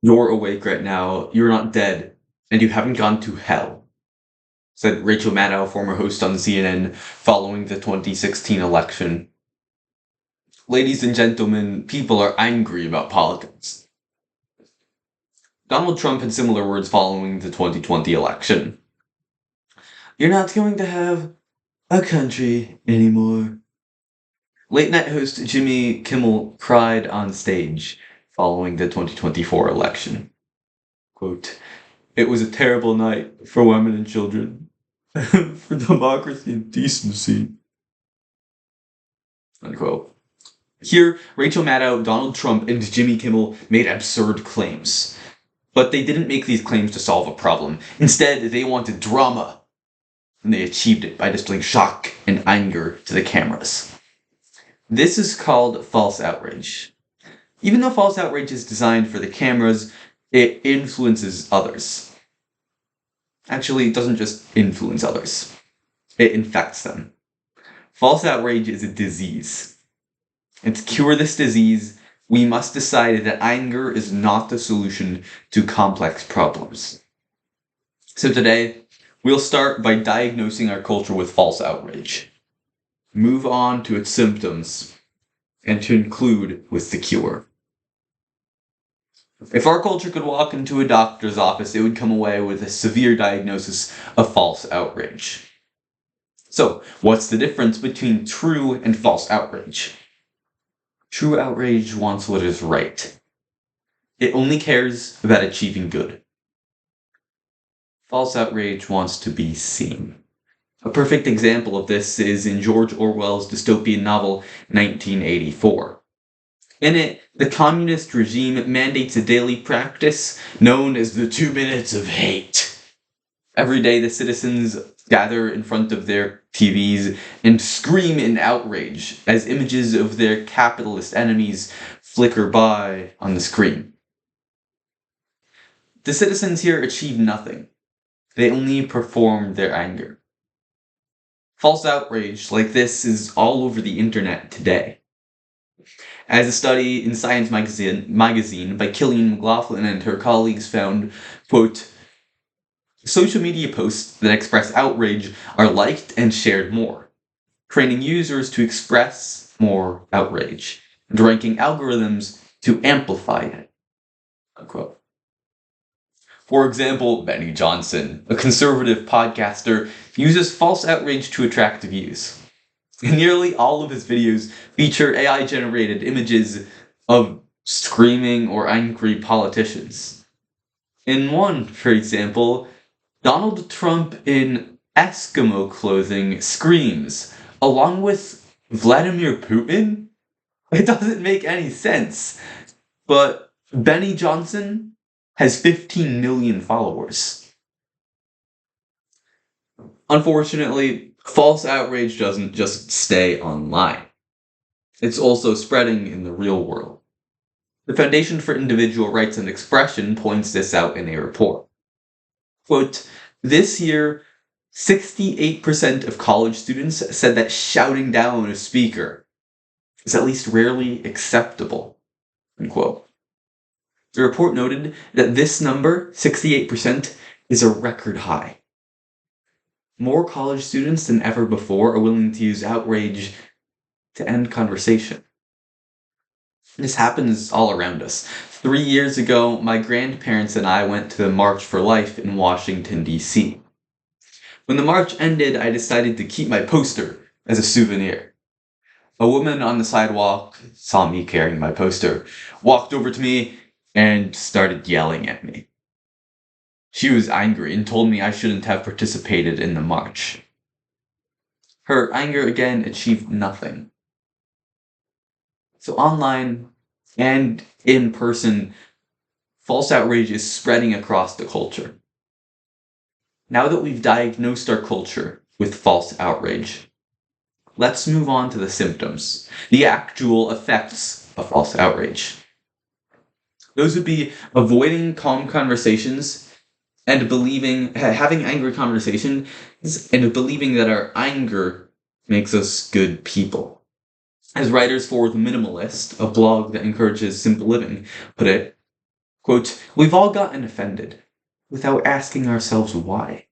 "You're awake right now, you're not dead, and you haven't gone to hell," said Rachel Maddow, former host on CNN, following the 2016 election. Ladies and gentlemen, people are angry about politics. Donald Trump had similar words following the 2020 election. "You're not going to have a country anymore." Late night host Jimmy Kimmel cried on stage following the 2024 election. Quote, "It was a terrible night for women and children, for democracy and decency." Unquote. Here, Rachel Maddow, Donald Trump, and Jimmy Kimmel made absurd claims. But they didn't make these claims to solve a problem. Instead, they wanted drama. And they achieved it by displaying shock and anger to the cameras. This is called false outrage. Even though false outrage is designed for the cameras, it influences others. Actually, it doesn't just influence others. It infects them. False outrage is a disease. And to cure this disease, we must decide that anger is not the solution to complex problems. So today, we'll start by diagnosing our culture with false outrage, move on to its symptoms, and to conclude with the cure. If our culture could walk into a doctor's office, it would come away with a severe diagnosis of false outrage. So, what's the difference between true and false outrage? True outrage wants what is right. It only cares about achieving good. False outrage wants to be seen. A perfect example of this is in George Orwell's dystopian novel 1984. In it, the communist regime mandates a daily practice known as the 2 minutes of hate. Every day, the citizens gather in front of their TVs and scream in outrage as images of their capitalist enemies flicker by on the screen. The citizens here achieve nothing. They only perform their anger. False outrage like this is all over the internet today. As a study in Science magazine by Killian McLaughlin and her colleagues found, quote, "Social media posts that express outrage are liked and shared more, training users to express more outrage, and ranking algorithms to amplify it." Unquote. For example, Benny Johnson, a conservative podcaster, uses false outrage to attract views. Nearly all of his videos feature AI-generated images of screaming or angry politicians. In one, for example, Donald Trump in Eskimo clothing screams, along with Vladimir Putin? It doesn't make any sense. But Benny Johnson has 15 million followers. Unfortunately, false outrage doesn't just stay online. It's also spreading in the real world. The Foundation for Individual Rights and Expression points this out in a report. Quote, "This year, 68% of college students said that shouting down a speaker is at least rarely acceptable." Unquote. The report noted that this number, 68%, is a record high. More college students than ever before are willing to use outrage to end conversation. This happens all around us. 3 years ago, my grandparents and I went to the March for Life in Washington, D.C. When the march ended, I decided to keep my poster as a souvenir. A woman on the sidewalk saw me carrying my poster, walked over to me, and started yelling at me. She was angry and told me I shouldn't have participated in the march. Her anger again achieved nothing. So online and in person, false outrage is spreading across the culture. Now that we've diagnosed our culture with false outrage, let's move on to the symptoms, the actual effects of false outrage. Those would be avoiding calm conversations and having angry conversations and believing that our anger makes us good people. As writers for The Minimalist, a blog that encourages simple living, put it, Quote, we've all gotten offended without asking ourselves why,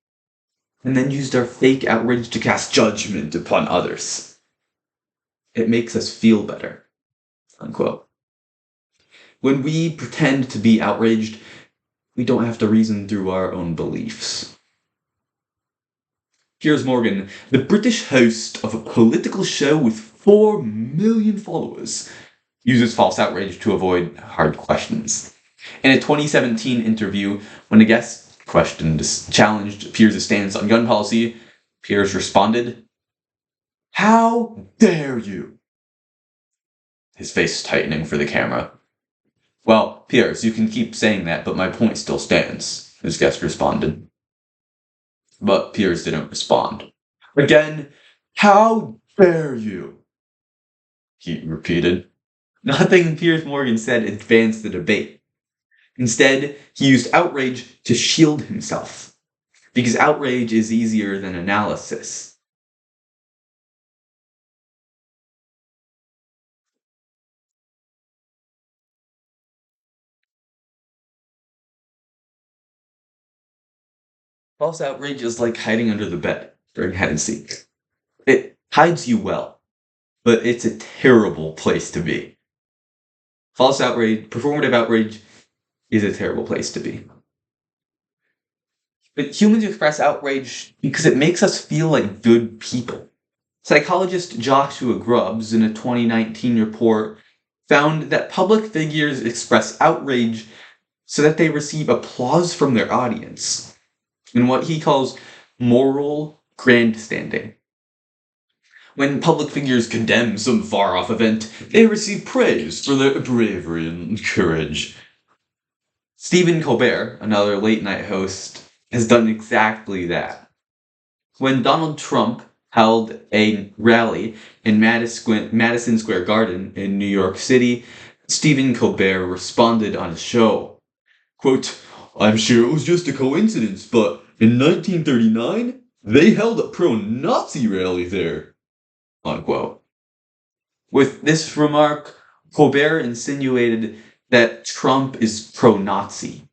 and then used our fake outrage to cast judgment upon others. It makes us feel better. Unquote. When we pretend to be outraged, we don't have to reason through our own beliefs. Piers Morgan, the British host of a political show with 4 million followers, uses false outrage to avoid hard questions. In a 2017 interview, when a guest challenged Piers' stance on gun policy, Piers responded, "How dare you?" His face tightening for the camera. "Well, Piers, you can keep saying that, but my point still stands," his guest responded. But Piers didn't respond. Again, "How dare you?" he repeated. Nothing Piers Morgan said advanced the debate. Instead, he used outrage to shield himself, because outrage is easier than analysis. False outrage is like hiding under the bed during hide and seek. It hides you well, but it's a terrible place to be. False outrage, performative outrage, is a terrible place to be. But humans express outrage because it makes us feel like good people. Psychologist Joshua Grubbs, in a 2019 report, found that public figures express outrage so that they receive applause from their audience, in what he calls moral grandstanding. When public figures condemn some far-off event, they receive praise for their bravery and courage. Stephen Colbert, another late-night host, has done exactly that. When Donald Trump held a rally in Madison Square Garden in New York City, Stephen Colbert responded on his show, quote, "I'm sure it was just a coincidence, but in 1939, they held a pro-Nazi rally there," unquote. With this remark, Colbert insinuated that Trump is pro-Nazi,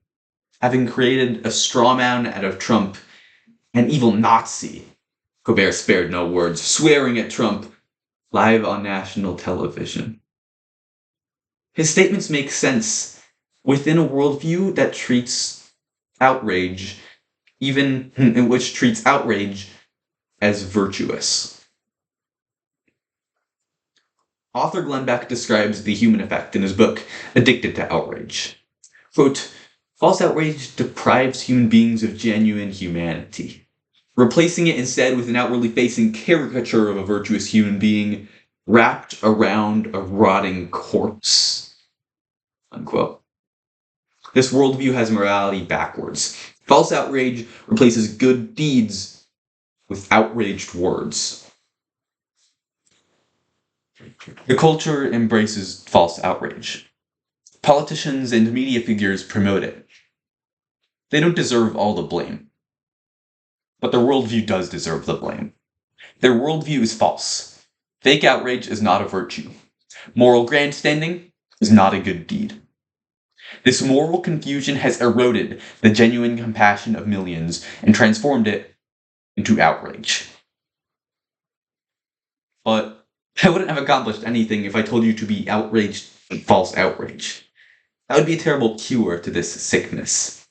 having created a straw man out of Trump, an evil Nazi. Colbert spared no words, swearing at Trump live on national television. His statements make sense within a worldview that treats outrage, even in which treats outrage as virtuous. Author Glenn Beck describes the human effect in his book, Addicted to Outrage. Quote, "False outrage deprives human beings of genuine humanity, replacing it instead with an outwardly facing caricature of a virtuous human being wrapped around a rotting corpse." Unquote. This worldview has morality backwards. False outrage replaces good deeds with outraged words. The culture embraces false outrage. Politicians and media figures promote it. They don't deserve all the blame. But their worldview does deserve the blame. Their worldview is false. Fake outrage is not a virtue. Moral grandstanding is not a good deed. This moral confusion has eroded the genuine compassion of millions and transformed it into outrage. But I wouldn't have accomplished anything if I told you to be outraged at false outrage. That would be a terrible cure to this sickness.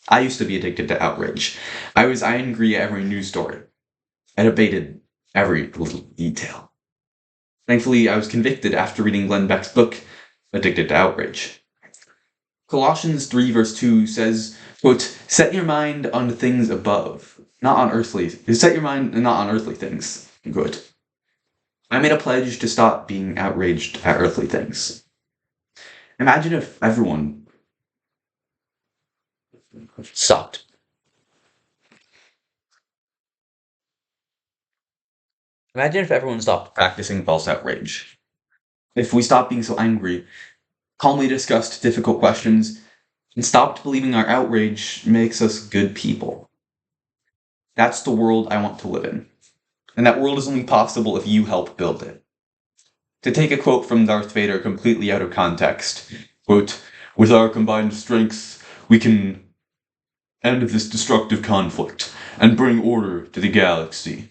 I used to be addicted to outrage. I was angry at every news story. I debated every little detail. Thankfully, I was convicted after reading Glenn Beck's book, Addicted to Outrage. Colossians 3 verse 2 says, quote, "Set your mind on the things above, not on earthly. Set your mind not on earthly things." Quote. I made a pledge to stop being outraged at earthly things. Imagine if everyone stopped. Imagine if everyone stopped practicing false outrage. If we stopped being so angry, calmly discussed difficult questions, and stopped believing our outrage makes us good people. That's the world I want to live in. And that world is only possible if you help build it. To take a quote from Darth Vader completely out of context, quote, With our combined strengths, we can end this destructive conflict and bring order to the galaxy.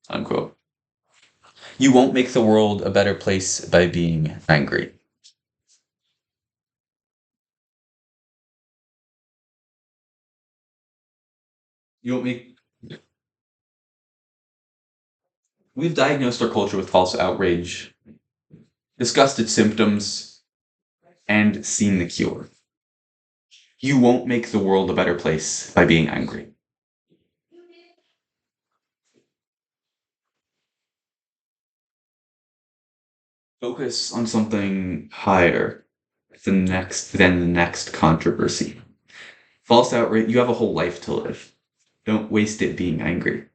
Unquote. You won't make the world a better place by being angry. You won't make. We've diagnosed our culture with false outrage, discussed its symptoms, and seen the cure. You won't make the world a better place by being angry. Focus on something higher than the next controversy. False outrage, you have a whole life to live. Don't waste it being angry.